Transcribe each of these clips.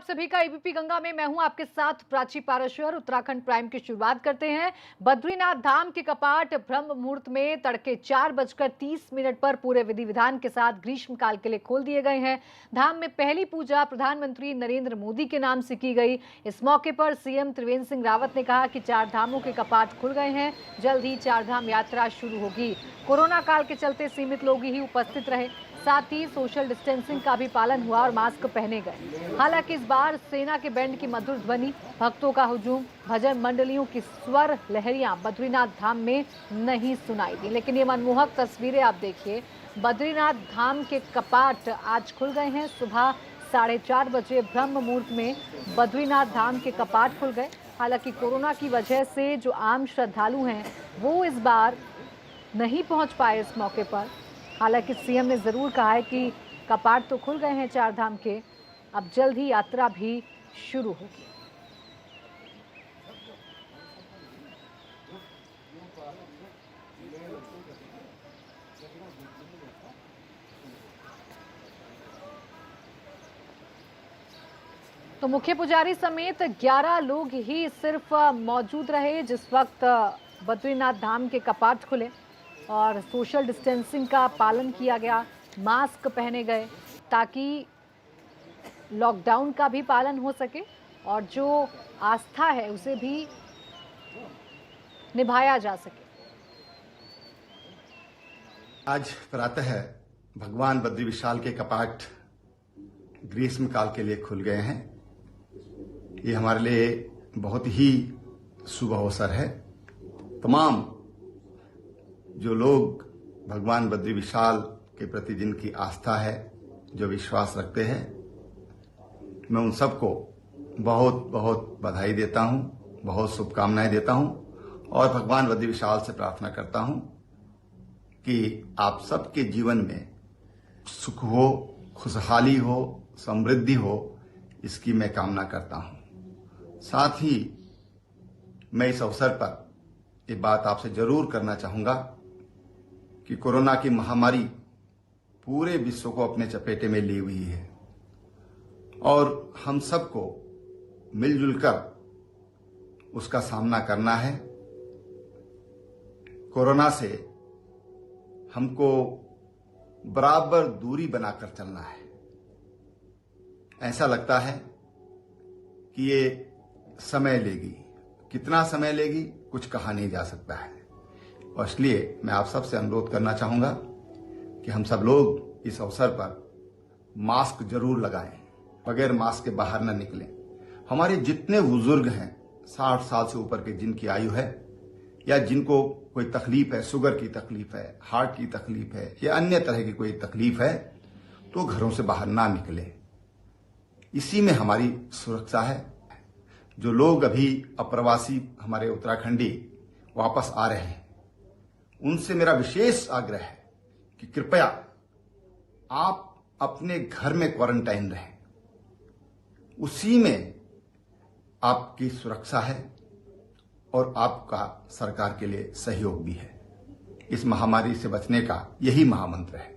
सभी का एबीपी गंगा में। मैं हूं आपके साथ प्राची पाराशर। उत्तराखंड प्राइम की शुरुआत करते हैं। बद्रीनाथ धाम के कपाट ब्रह्म मुहूर्त में तड़के 4:30 पर पूरे विधि विधान के साथ ग्रीष्मकाल के लिए खोल दिए गए हैं। धाम में पहली पूजा प्रधानमंत्री नरेंद्र मोदी के नाम से की गई। इस मौके पर सीएम त्रिवेंद्र सिंह रावत ने कहा कि 4 धामों के कपाट खुल गए हैं, जल्द ही 4 धाम यात्रा शुरू होगी। कोरोना काल के चलते सीमित लोग ही उपस्थित रहे, साथ ही सोशल डिस्टेंसिंग का भी पालन हुआ और मास्क पहने गए। हालांकि इस बार सेना के बैंड की मधुर ध्वनि, भक्तों का हुजूम, भजन मंडलियों की स्वर लहरियां बद्रीनाथ धाम में नहीं सुनाई दी। लेकिन ये मनमोहक तस्वीरें आप देखिए। बद्रीनाथ धाम के कपाट आज खुल गए हैं। सुबह 4:30 बजे ब्रह्म मुहूर्त में बद्रीनाथ धाम के कपाट खुल गए। हालांकि कोरोना की वजह से जो आम श्रद्धालु हैं वो इस बार नहीं पहुंच पाए इस मौके पर। हालांकि सीएम ने जरूर कहा है कि कपाट तो खुल गए हैं 4 धाम के, अब जल्द ही यात्रा भी शुरू होगी। तो मुख्य पुजारी समेत 11 लोग ही सिर्फ मौजूद रहे जिस वक्त बद्रीनाथ धाम के कपाट खुले और सोशल डिस्टेंसिंग का पालन किया गया, मास्क पहने गए ताकि लॉकडाउन का भी पालन हो सके और जो आस्था है उसे भी निभाया जा सके। आज प्रातः भगवान बद्री विशाल के कपाट ग्रीष्म काल के लिए खुल गए हैं। ये हमारे लिए बहुत ही शुभ अवसर है। तमाम जो लोग भगवान बद्री विशाल के प्रति जिनकी आस्था है, जो विश्वास रखते हैं, मैं उन सबको बहुत बहुत बधाई देता हूं, बहुत शुभकामनाएं देता हूं और भगवान बद्री विशाल से प्रार्थना करता हूं कि आप सबके जीवन में सुख हो, खुशहाली हो, समृद्धि हो, इसकी मैं कामना करता हूं। साथ ही मैं इस अवसर पर ये बात आपसे जरूर करना चाहूंगा कि कोरोना की महामारी पूरे विश्व को अपने चपेटे में ली हुई है और हम सबको मिलजुल कर उसका सामना करना है। कोरोना से हमको बराबर दूरी बनाकर चलना है। ऐसा लगता है कि ये समय लेगी, कितना समय लेगी कुछ कहा नहीं जा सकता है और इसलिए मैं आप सबसे अनुरोध करना चाहूंगा कि हम सब लोग इस अवसर पर मास्क जरूर लगाएं, बगैर मास्क के बाहर न निकलें। हमारे जितने बुजुर्ग हैं 60 साल से ऊपर के, जिनकी आयु है या जिनको कोई तकलीफ है, शुगर की तकलीफ है, हार्ट की तकलीफ है या अन्य तरह की कोई तकलीफ है, तो घरों से बाहर ना निकले। इसी में हमारी सुरक्षा है। जो लोग अभी अप्रवासी हमारे उत्तराखंडी वापस आ रहे हैं, उनसे मेरा विशेष आग्रह है कि कृपया आप अपने घर में क्वारंटाइन रहें। उसी में आपकी सुरक्षा है और आपका सरकार के लिए सहयोग भी है। इस महामारी से बचने का यही महामंत्र है।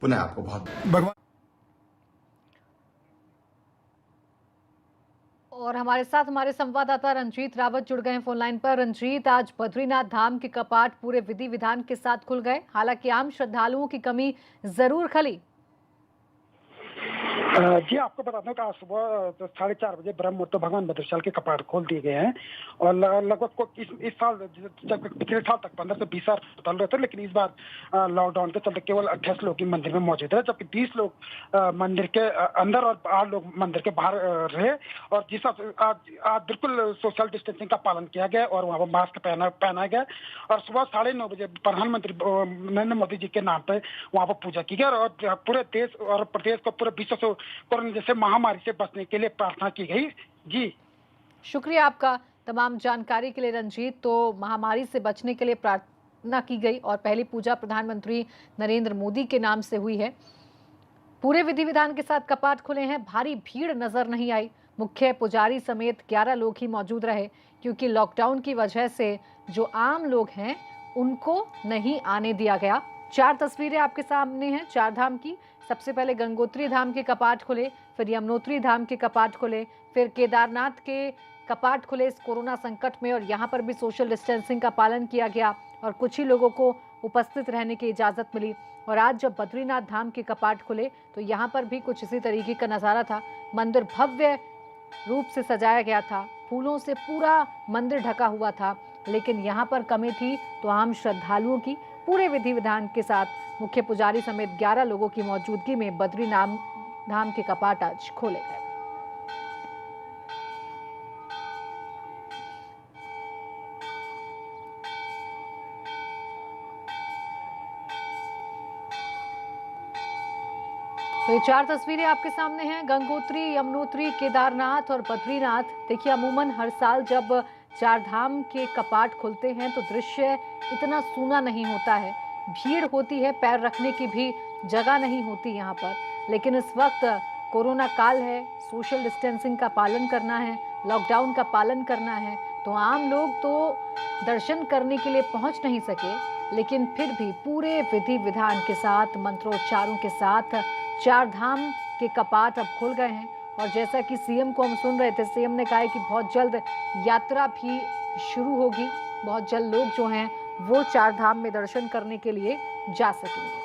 पुनः आपको बहुत भगवान। और हमारे साथ हमारे संवाददाता रंजीत रावत जुड़ गए हैं फोन लाइन पर। रंजीत, आज बद्रीनाथ धाम के कपाट पूरे विधि विधान के साथ खुल गए, हालांकि आम श्रद्धालुओं की कमी जरूर खली। जी, आपको बता दूं कि आज सुबह 4:30 बजे ब्रह्म मुहूर्त भगवान बद्री विशाल के कपाट खोल दिए गए हैं और लगभग इस साल, जब पिछले साल तक 15 से 20 श्रद्धालु रहते, लेकिन इस बार लॉकडाउन के चलते केवल 28 लोग ही मंदिर में मौजूद रहे, जबकि 20 लोग मंदिर के अंदर और 8 लोग मंदिर के बाहर रहे। और जिस आज बिल्कुल सोशल डिस्टेंसिंग का पालन किया गया और वहाँ पर मास्क पहना गया और सुबह 9:30 बजे प्रधानमंत्री नरेंद्र मोदी जी के नाम पर वहाँ पर पूजा की गई और पूरे देश और प्रदेश को, पूरे विश्व से कोरोना जैसे महामारी से बचने के लिए प्रार्थना की गई। जी, शुक्रिया आपका तमाम जानकारी के लिए रंजीत। तो महामारी से बचने के लिए प्रार्थना की गई और पहली पूजा प्रधानमंत्री नरेंद्र मोदी के नाम से हुई है। पूरे विधि विधान के साथ कपाट खुले हैं। भारी भीड़ नजर नहीं आई। मुख्य पुजारी समेत 11 लोग ही मौजूद रहे क्योंकि लॉकडाउन की वजह से जो आम लोग हैं उनको नहीं आने दिया गया। 4 तस्वीरें आपके सामने हैं 4 धाम की। सबसे पहले गंगोत्री धाम के कपाट खुले, फिर यमुनोत्री धाम के कपाट खुले, फिर केदारनाथ के कपाट खुले इस कोरोना संकट में, और यहाँ पर भी सोशल डिस्टेंसिंग का पालन किया गया और कुछ ही लोगों को उपस्थित रहने की इजाज़त मिली। और आज जब बद्रीनाथ धाम के कपाट खुले तो यहाँ पर भी कुछ इसी तरीके का नज़ारा था। मंदिर भव्य रूप से सजाया गया था, फूलों से पूरा मंदिर ढका हुआ था, लेकिन यहाँ पर कमी थी तो आम श्रद्धालुओं की पूरे विधि विधान के साथ मुख्य पुजारी समेत 11 लोगों की मौजूदगी में बद्रीनाथ धाम के कपाट आज खोले गए। तो ये 4 तस्वीरें आपके सामने हैं, गंगोत्री, यमुनोत्री, केदारनाथ और बद्रीनाथ। देखिए, अमूमन हर साल जब 4 धाम के कपाट खुलते हैं तो दृश्य इतना सूना नहीं होता है, भीड़ होती है, पैर रखने की भी जगह नहीं होती यहाँ पर। लेकिन इस वक्त कोरोना काल है, सोशल डिस्टेंसिंग का पालन करना है, लॉकडाउन का पालन करना है, तो आम लोग तो दर्शन करने के लिए पहुँच नहीं सके, लेकिन फिर भी पूरे विधि विधान के साथ, मंत्रोच्चारों के साथ 4 धाम के कपाट अब खुल गए हैं। और जैसा कि सीएम को हम सुन रहे थे, सीएम ने कहा है कि बहुत जल्द यात्रा भी शुरू होगी, बहुत जल्द लोग जो हैं वो 4 धाम में दर्शन करने के लिए जा सकेंगे।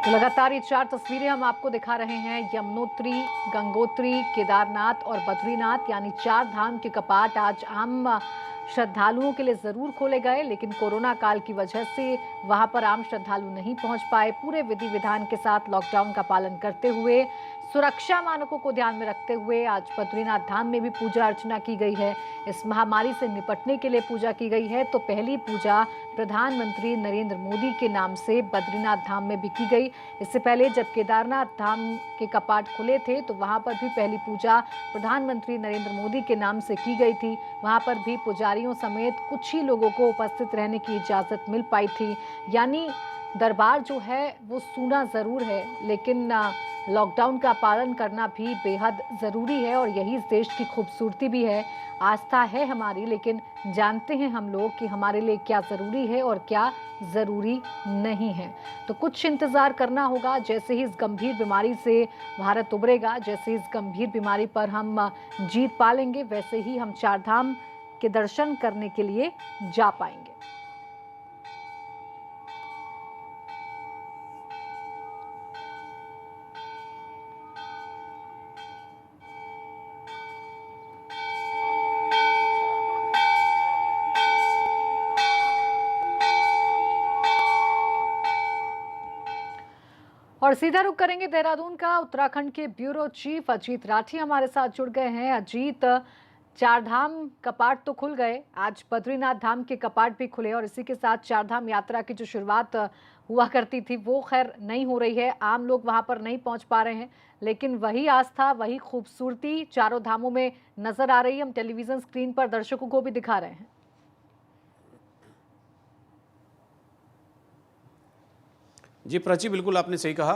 तो लगातार ये 4 तस्वीरें हम आपको दिखा रहे हैं, यमुनोत्री, गंगोत्री, केदारनाथ और बद्रीनाथ, यानी 4 धाम के कपाट आज आम श्रद्धालुओं के लिए जरूर खोले गए, लेकिन कोरोना काल की वजह से वहां पर आम श्रद्धालु नहीं पहुंच पाए। पूरे विधि विधान के साथ लॉकडाउन का पालन करते हुए, सुरक्षा मानकों को ध्यान में रखते हुए आज बद्रीनाथ धाम में भी पूजा अर्चना की गई है। इस महामारी से निपटने के लिए पूजा की गई है। तो पहली पूजा प्रधानमंत्री नरेंद्र मोदी के नाम से बद्रीनाथ धाम में भी की गई। इससे पहले जब केदारनाथ धाम के कपाट खुले थे तो वहां पर भी पहली पूजा प्रधानमंत्री नरेंद्र मोदी के नाम से की गई थी। वहां पर भी पुजारियों समेत कुछ ही लोगों को उपस्थित रहने की इजाजत मिल पाई थी। यानी दरबार जो है वो सूना जरूर है, लेकिन लॉकडाउन का पालन करना भी बेहद ज़रूरी है और यही इस देश की खूबसूरती भी है। आस्था है हमारी, लेकिन जानते हैं हम लोग कि हमारे लिए क्या ज़रूरी है और क्या ज़रूरी नहीं है। तो कुछ इंतज़ार करना होगा। जैसे ही इस गंभीर बीमारी से भारत उबरेगा, जैसे इस गंभीर बीमारी पर हम जीत पा लेंगे, वैसे ही हम 4 धाम के दर्शन करने के लिए जा पाएंगे। और सीधा रुख करेंगे देहरादून का। उत्तराखंड के ब्यूरो चीफ अजीत राठी हमारे साथ जुड़ गए हैं। अजीत, 4 धाम कपाट तो खुल गए, आज बद्रीनाथ धाम के कपाट भी खुले और इसी के साथ 4 धाम यात्रा की जो शुरुआत हुआ करती थी वो खैर नहीं हो रही है, आम लोग वहां पर नहीं पहुंच पा रहे हैं, लेकिन वही आस्था, वही खूबसूरती चारों धामों में नजर आ रही है। हम टेलीविजन स्क्रीन पर दर्शकों को भी दिखा रहे हैं। जी प्राची, बिल्कुल आपने सही कहा।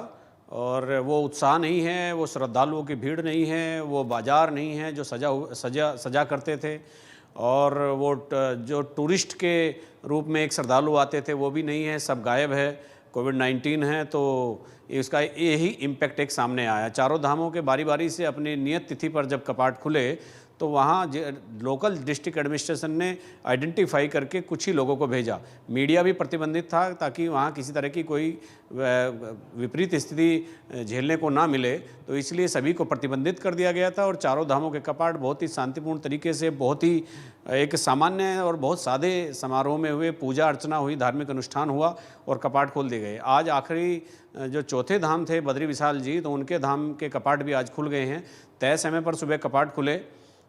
और वो उत्साह नहीं है, वो श्रद्धालुओं की भीड़ नहीं है, वो बाज़ार नहीं है जो सजा करते थे, और वो जो टूरिस्ट के रूप में एक श्रद्धालु आते थे वो भी नहीं है, सब गायब है। कोविड-19 है तो इसका यही इम्पैक्ट एक सामने आया। चारों धामों के बारी बारी से अपनी नियत तिथि पर जब कपाट खुले तो वहाँ लोकल डिस्ट्रिक्ट एडमिनिस्ट्रेशन ने आइडेंटिफाई करके कुछ ही लोगों को भेजा। मीडिया भी प्रतिबंधित था ताकि वहाँ किसी तरह की कोई विपरीत स्थिति झेलने को ना मिले, तो इसलिए सभी को प्रतिबंधित कर दिया गया था। और चारों धामों के कपाट बहुत ही शांतिपूर्ण तरीके से, बहुत ही एक सामान्य और बहुत सादे समारोह में हुए, पूजा अर्चना हुई, धार्मिक अनुष्ठान हुआ और कपाट खोल दिए गए। आज आखिरी जो चौथे धाम थे बद्री विशाल जी, तो उनके धाम के कपाट भी आज खुल गए हैं। तय समय पर सुबह कपाट खुले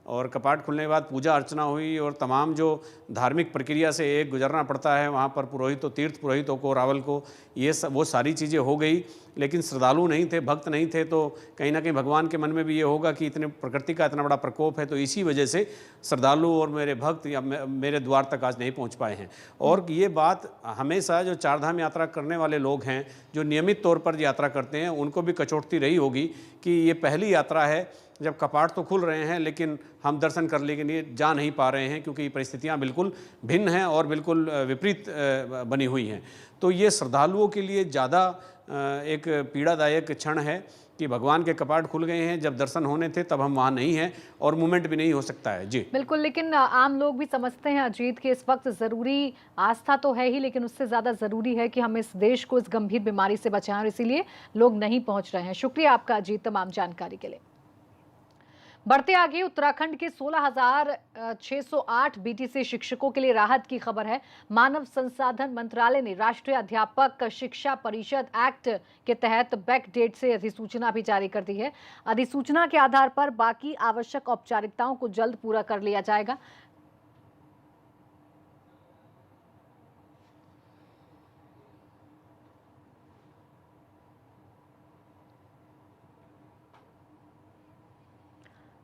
और कपाट खुलने के बाद पूजा अर्चना हुई और तमाम जो धार्मिक प्रक्रिया से एक गुजरना पड़ता है वहाँ पर पुरोहितों, तीर्थ पुरोहितों को, रावल को, ये सब वो सारी चीज़ें हो गई। लेकिन श्रद्धालु नहीं थे, भक्त नहीं थे, तो कहीं ना कहीं भगवान के मन में भी ये होगा कि इतने प्रकृति का इतना बड़ा प्रकोप है, तो इसी वजह से श्रद्धालु और मेरे भक्त या मेरे द्वार तक आज नहीं पहुँच पाए हैं। और ये बात हमेशा जो 4 धाम यात्रा करने वाले लोग हैं, जो नियमित तौर पर यात्रा करते हैं, उनको भी कचोटती रही होगी कि ये पहली यात्रा है जब कपाट तो खुल रहे हैं लेकिन हम दर्शन करने के लिए जा नहीं पा रहे हैं, क्योंकि परिस्थितियां बिल्कुल भिन्न हैं और बिल्कुल विपरीत बनी हुई हैं। तो ये श्रद्धालुओं के लिए ज़्यादा एक पीड़ादायक क्षण है कि भगवान के कपाट खुल गए हैं, जब दर्शन होने थे तब हम वहाँ नहीं हैं और मूवमेंट भी नहीं हो सकता है। जी बिल्कुल, लेकिन आम लोग भी समझते हैं अजीत कि इस वक्त ज़रूरी आस्था तो है ही, लेकिन उससे ज़्यादा ज़रूरी है कि हम इस देश को इस गंभीर बीमारी से बचाएं, और इसीलिए लोग नहीं पहुंच रहे हैं। शुक्रिया आपका अजीत तमाम जानकारी के लिए। बढ़ते आगे, उत्तराखंड के 16,608 बीटीसी शिक्षकों के लिए राहत की खबर है। मानव संसाधन मंत्रालय ने राष्ट्रीय अध्यापक शिक्षा परिषद एक्ट के तहत बैक डेट से अधिसूचना भी जारी कर दी है। अधिसूचना के आधार पर बाकी आवश्यक औपचारिकताओं को जल्द पूरा कर लिया जाएगा।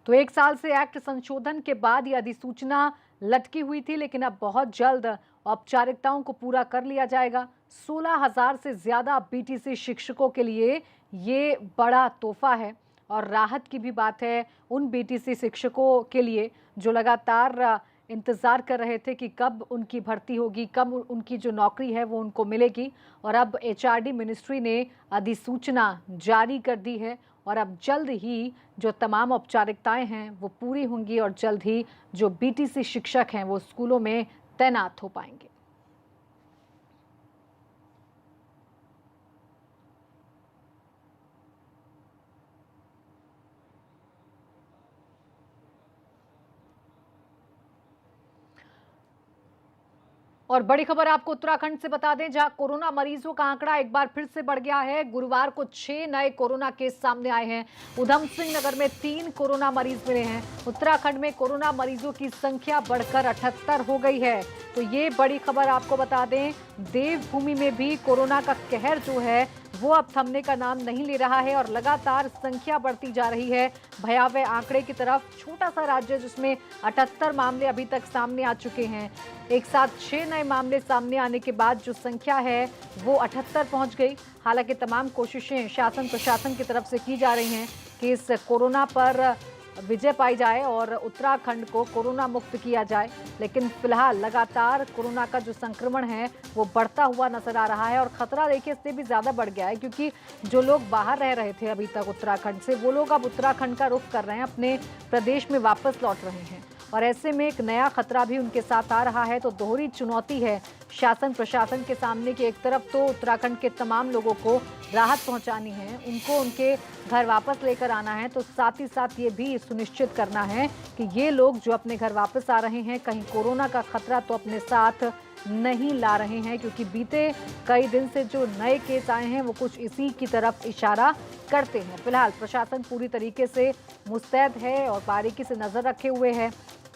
तो 1 साल से एक्ट संशोधन के बाद ये अधिसूचना लटकी हुई थी, लेकिन अब बहुत जल्द औपचारिकताओं को पूरा कर लिया जाएगा। 16,000 से ज्यादा बीटीसी शिक्षकों के लिए ये बड़ा तोहफा है, और राहत की भी बात है उन बीटीसी शिक्षकों के लिए जो लगातार इंतज़ार कर रहे थे कि कब उनकी भर्ती होगी, कब उनकी जो नौकरी है वो उनको मिलेगी। और अब एचआरडी मिनिस्ट्री ने अधिसूचना जारी कर दी है, और अब जल्द ही जो तमाम औपचारिकताएं हैं वो पूरी होंगी, और जल्द ही जो बीटीसी शिक्षक हैं वो स्कूलों में तैनात हो पाएंगे। और बड़ी खबर आपको उत्तराखंड से बता दें, जहां कोरोना मरीजों का आंकड़ा एक बार फिर से बढ़ गया है। गुरुवार को 6 नए कोरोना केस सामने आए हैं। उधम सिंह नगर में 3 कोरोना मरीज मिले हैं। उत्तराखंड में कोरोना मरीजों की संख्या बढ़कर 78 हो गई है। तो ये बड़ी खबर आपको बता दें, देवभूमि में भी कोरोना का कहर जो है वो अब थमने का नाम नहीं ले रहा है, और लगातार संख्या बढ़ती जा रही है भयावह आंकड़े की तरफ। छोटा सा राज्य जिसमें 78 मामले अभी तक सामने आ चुके हैं। एक साथ 6 नए मामले सामने आने के बाद जो संख्या है वो 78 पहुंच गई। हालांकि तमाम कोशिशें शासन प्रशासन की तरफ से की जा रही हैं कि इस कोरोना पर विजय पाई जाए और उत्तराखंड को कोरोना मुक्त किया जाए, लेकिन फिलहाल लगातार कोरोना का जो संक्रमण है वो बढ़ता हुआ नजर आ रहा है। और खतरा देखिए इससे भी ज़्यादा बढ़ गया है, क्योंकि जो लोग बाहर रह रहे थे अभी तक उत्तराखंड से, वो लोग अब उत्तराखंड का रुख कर रहे हैं, अपने प्रदेश में वापस लौट रहे हैं, और ऐसे में एक नया खतरा भी उनके साथ आ रहा है। तो दोहरी चुनौती है शासन प्रशासन के सामने कि एक तरफ तो उत्तराखंड के तमाम लोगों को राहत पहुंचानी है, उनको उनके घर वापस लेकर आना है, तो साथ ही साथ ये भी सुनिश्चित करना है कि ये लोग जो अपने घर वापस आ रहे हैं कहीं कोरोना का खतरा तो अपने साथ नहीं ला रहे हैं, क्योंकि बीते कई दिन से जो नए केस आए हैं वो कुछ इसी की तरफ इशारा करते हैं। फिलहाल प्रशासन पूरी तरीके से मुस्तैद है और बारीकी से नजर रखे हुए है।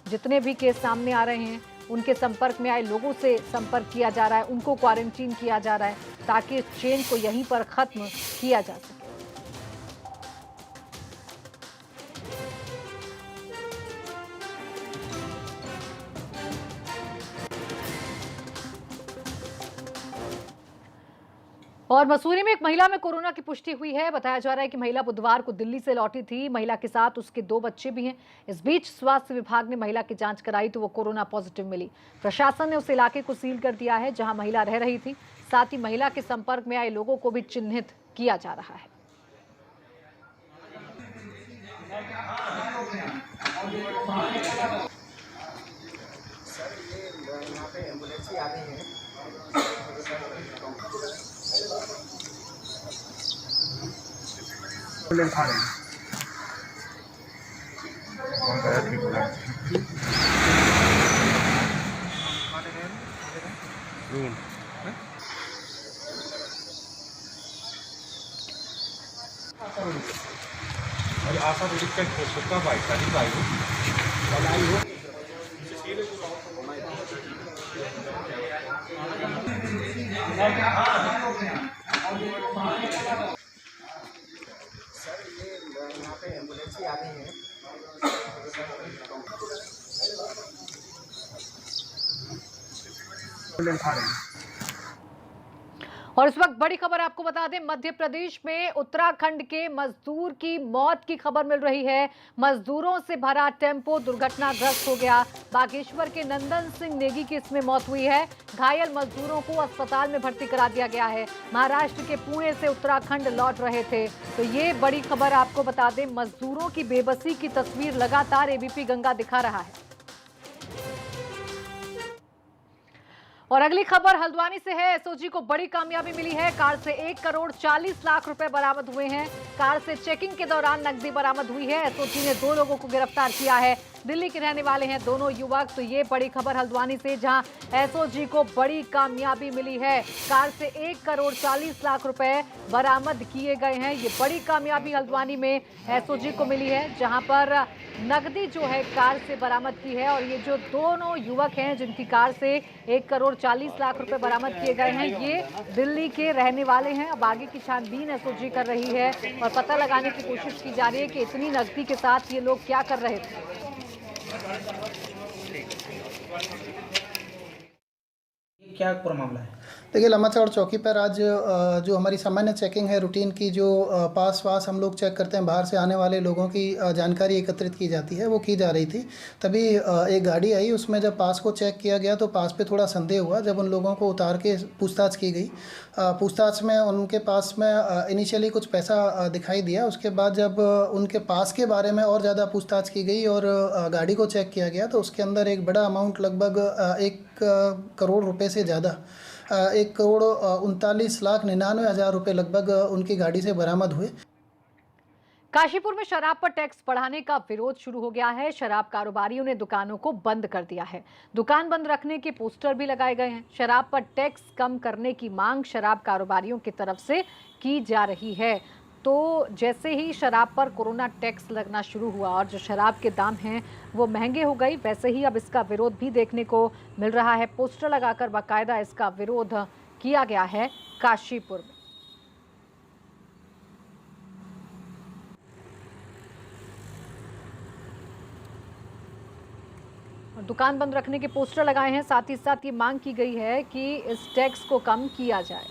जितने भी केस सामने आ रहे हैं उनके संपर्क में आए लोगों से संपर्क किया जा रहा है, उनको क्वारंटीन किया जा रहा है, ताकि इस चेन को यहीं पर खत्म किया जा सके। और मसूरी में एक महिला में कोरोना की पुष्टि हुई है। बताया जा रहा है कि महिला बुधवार को दिल्ली से लौटी थी। महिला के साथ उसके 2 बच्चे भी हैं। इस बीच स्वास्थ्य विभाग ने महिला की जांच कराई तो वो कोरोना पॉजिटिव मिली। प्रशासन ने उस इलाके को सील कर दिया है जहां महिला रह रही थी। साथ ही महिला के संपर्क में आए लोगों को भी चिन्हित किया जा रहा है। आशा मेडिकल का भाई हो और इस वक्त बड़ी खबर आपको बता दें, मध्य प्रदेश में उत्तराखंड के मजदूर की मौत की खबर मिल रही है। मजदूरों से भरा टेम्पो दुर्घटनाग्रस्त हो गया। बागेश्वर के नंदन सिंह नेगी की इसमें मौत हुई है। घायल मजदूरों को अस्पताल में भर्ती करा दिया गया है। महाराष्ट्र के पुणे से उत्तराखंड लौट रहे थे। तो ये बड़ी खबर आपको बता दें, मजदूरों की बेबसी की तस्वीर लगातार एबीपी गंगा दिखा रहा है। और अगली खबर हल्द्वानी से है। एसओजी को बड़ी कामयाबी मिली है। कार से 1 करोड़ 40 लाख रुपए बरामद हुए हैं। कार से चेकिंग के दौरान नकदी बरामद हुई है। एसओजी ने 2 लोगों को गिरफ्तार किया है। दिल्ली के रहने वाले हैं दोनों युवक। तो ये बड़ी खबर हल्द्वानी से, जहां एसओजी को बड़ी कामयाबी मिली है। कार से 1 करोड़ 40 लाख रुपए बरामद किए गए हैं। ये बड़ी कामयाबी हल्द्वानी में एसओजी को मिली है, जहां पर नकदी जो है कार से बरामद की है। और ये जो दोनों युवक हैं जिनकी कार से 1 करोड़ 40 लाख रुपए बरामद किए गए हैं, ये दिल्ली के रहने वाले हैं। अब आगे की छानबीन एसओजी कर रही है और पता लगाने की कोशिश की जा रही है कि इतनी नकदी के साथ ये लोग क्या कर रहे थे। क्या पूरा मामला है? देखिए, लम्बाचौड़ चौकी पर आज जो हमारी सामान्य चेकिंग है, रूटीन की जो पास वास हम लोग चेक करते हैं, बाहर से आने वाले लोगों की जानकारी एकत्रित की जाती है, वो की जा रही थी। तभी एक गाड़ी आई, उसमें जब पास को चेक किया गया तो पास पे थोड़ा संदेह हुआ। जब उन लोगों को उतार के पूछताछ की गई, पूछताछ में उनके पास में इनिशियली कुछ पैसा दिखाई दिया। उसके बाद जब उनके पास के बारे में और ज़्यादा पूछताछ की गई और गाड़ी को चेक किया गया तो उसके अंदर एक बड़ा अमाउंट, लगभग 1 करोड़ रुपए से ज़्यादा, 1 करोड़ 39 लाख 99 हज़ार रुपये लगभग उनकी गाड़ी से बरामद हुए। काशीपुर में शराब पर टैक्स बढ़ाने का विरोध शुरू हो गया है। शराब कारोबारियों ने दुकानों को बंद कर दिया है। दुकान बंद रखने के पोस्टर भी लगाए गए हैं। शराब पर टैक्स कम करने की मांग शराब कारोबारियों की तरफ से की जा रही है। तो जैसे ही शराब पर कोरोना टैक्स लगना शुरू हुआ और जो शराब के दाम हैं वो महंगे हो गई, वैसे ही अब इसका विरोध भी देखने को मिल रहा है। पोस्टर लगाकर बाकायदा इसका विरोध किया गया है काशीपुर में। दुकान बंद रखने के पोस्टर लगाए हैं। साथ ही साथ ये मांग की गई है कि इस टैक्स को कम किया जाए।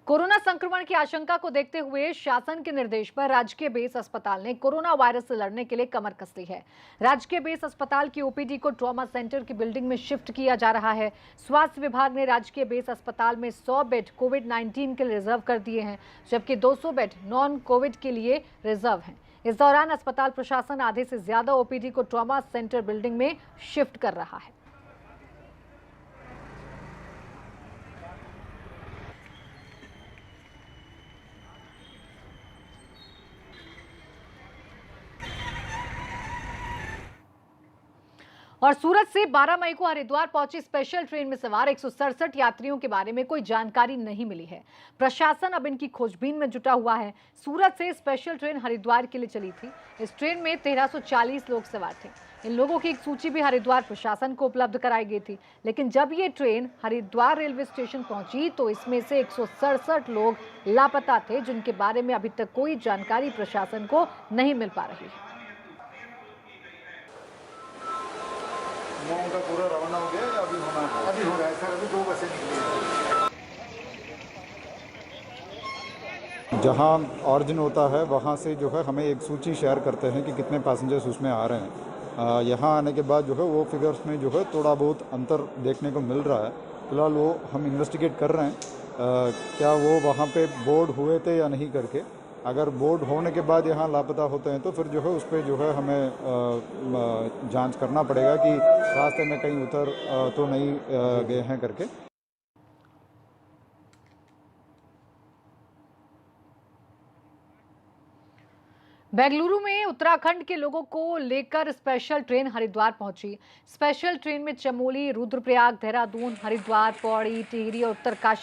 कोरोना संक्रमण की आशंका को देखते हुए शासन के निर्देश पर राजकीय बेस अस्पताल ने कोरोना वायरस से लड़ने के लिए कमर कस ली है। राजकीय बेस अस्पताल की ओपीडी को ट्रॉमा सेंटर की बिल्डिंग में शिफ्ट किया जा रहा है। स्वास्थ्य विभाग ने राजकीय बेस अस्पताल में 100 बेड कोविड-19 के लिए रिजर्व कर दिए हैं, जबकि 200 बेड नॉन कोविड के लिए रिजर्व हैं। इस दौरान अस्पताल प्रशासन आधे से ज्यादा ओपीडी को ट्रॉमा सेंटर बिल्डिंग में शिफ्ट कर रहा है। और सूरत से 12 मई को हरिद्वार पहुंची स्पेशल ट्रेन में सवार 167 यात्रियों के बारे में कोई जानकारी नहीं मिली है। प्रशासन अब इनकी खोजबीन में जुटा हुआ है। सूरत से स्पेशल ट्रेन हरिद्वार के लिए चली थी। इस ट्रेन में 1340 लोग सवार थे। इन लोगों की एक सूची भी हरिद्वार प्रशासन को उपलब्ध कराई गई थी, लेकिन जब ये ट्रेन हरिद्वार रेलवे स्टेशन पहुंची तो इसमें से 167 लोग लापता थे, जिनके बारे में अभी तक कोई जानकारी प्रशासन को नहीं मिल पा रही है। का पूरा रवाना हो गया, अभी होना है? अभी हो रहा है सर, अभी 2 बसें निकली हैं। जहाँ ऑरिजिन होता है वहाँ से जो है हमें एक सूची शेयर करते हैं कि कितने पैसेंजर्स उसमें आ रहे हैं। यहाँ आने के बाद जो है वो फिगर्स में जो है थोड़ा बहुत अंतर देखने को मिल रहा है। फिलहाल वो हम इन्वेस्टिगेट कर रहे हैं क्या वो वहाँ पे बोर्ड हुए थे या नहीं करके। अगर बोर्ड होने के बाद यहाँ लापता होते हैं तो फिर जो है उस पर जो है हमें जांच करना पड़ेगा कि रास्ते में कहीं उतर तो नहीं गए हैं करके। बेंगलुरु में उत्तराखंड के लोगों को लेकर स्पेशल ट्रेन हरिद्वार पहुंची। स्पेशल ट्रेन में चमोली, रुद्रप्रयाग, देहरादून, हरिद्वार, पौड़ी, टिहरी और उत्तरकाशी